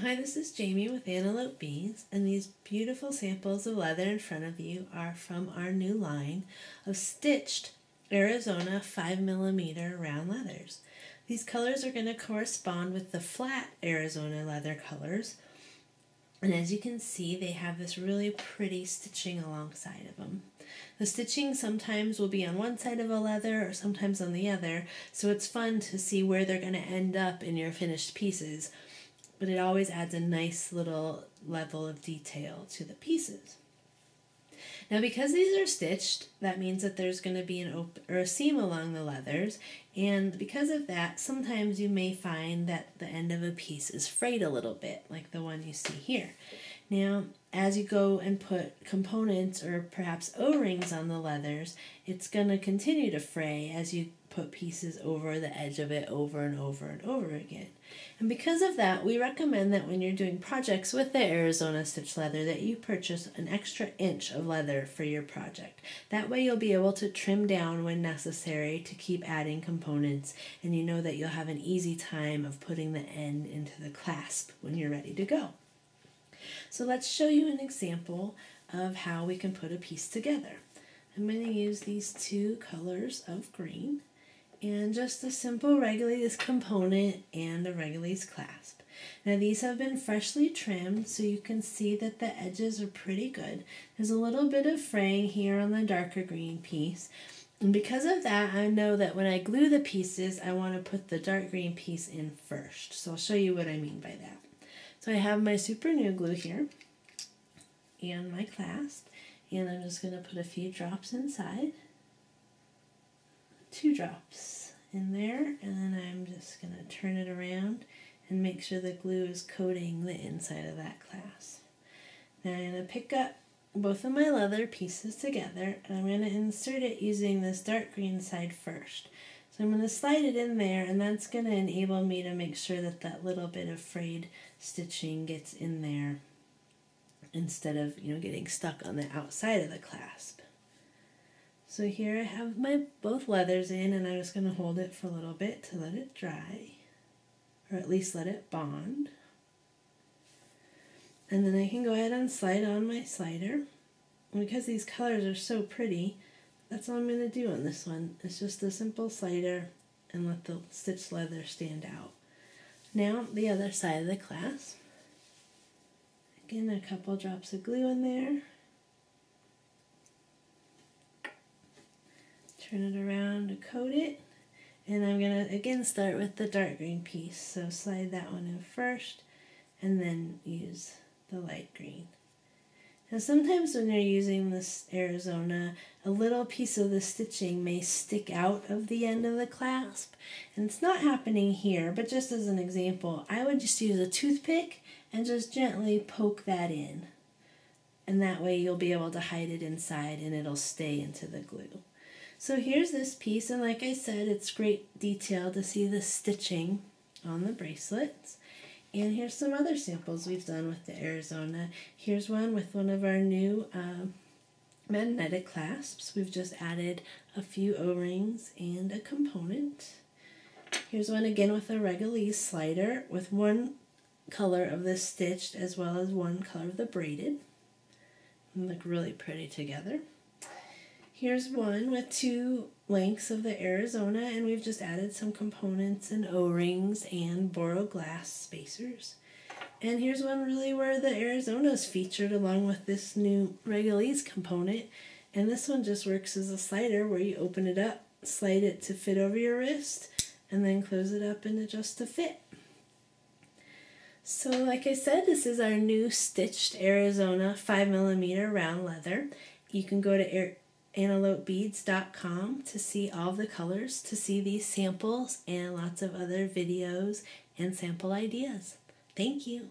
Hi, this is Jamie with Antelope Beads, and these beautiful samples of leather in front of you are from our new line of stitched Arizona 5mm round leathers. These colors are going to correspond with the flat Arizona leather colors, and as you can see, they have this really pretty stitching alongside of them. The stitching sometimes will be on one side of a leather or sometimes on the other, so it's fun to see where they're going to end up in your finished pieces, but it always adds a nice little level of detail to the pieces. Now, because these are stitched, that means that there's going to be a seam along the leathers, and because of that, sometimes you may find that the end of a piece is frayed a little bit, like the one you see here. Now, as you go and put components or perhaps O-rings on the leathers, it's going to continue to fray as you put pieces over the edge of it over and over and over again. And because of that, we recommend that when you're doing projects with the Arizona stitch leather that you purchase an extra inch of leather for your project. That way you'll be able to trim down when necessary to keep adding components, and you know that you'll have an easy time of putting the end into the clasp when you're ready to go. So let's show you an example of how we can put a piece together. I'm going to use these two colors of green and just a simple Regulese component and a Regulese clasp. Now these have been freshly trimmed, so you can see that the edges are pretty good. There's a little bit of fraying here on the darker green piece, and because of that, I know that when I glue the pieces, I want to put the dark green piece in first. So I'll show you what I mean by that. So I have my super new glue here and my clasp, and I'm just going to put a few drops inside. 2 drops in there, and then I'm just going to turn it around and make sure the glue is coating the inside of that clasp. Now I'm going to pick up both of my leather pieces together, and I'm going to insert it using this dark green side first. So I'm going to slide it in there, and that's going to enable me to make sure that that little bit of frayed stitching gets in there instead of, getting stuck on the outside of the clasp. So here I have my both leathers in, and I'm just going to hold it for a little bit to let it dry, or at least let it bond. And then I can go ahead and slide on my slider. And because these colors are so pretty, that's all I'm going to do on this one. It's just a simple slider and let the stitched leather stand out. Now the other side of the clasp. Again, a couple drops of glue in there. Turn it around to coat it, and I'm going to again start with the dark green piece, so slide that one in first and then use the light green. Now sometimes when you're using this Arizona, a little piece of the stitching may stick out of the end of the clasp, and it's not happening here, but just as an example, I would just use a toothpick and just gently poke that in, and that way you'll be able to hide it inside and it'll stay into the glue. So here's this piece, and like I said, it's great detail to see the stitching on the bracelets. And here's some other samples we've done with the Arizona. Here's one with one of our new magnetic clasps. We've just added a few O-rings and a component. Here's one again with a Regulese slider with one color of the stitched as well as one color of the braided. They look really pretty together. Here's one with 2 lengths of the Arizona, and we've just added some components and O-rings and Boro glass spacers. And here's one really where the Arizona is featured along with this new Regulese component, and this one just works as a slider where you open it up, slide it to fit over your wrist, and then close it up and adjust to fit. So like I said, this is our new stitched Arizona 5mm round leather. You can go to antelopebeads.com to see all the colors, to see these samples and lots of other videos and sample ideas. Thank you.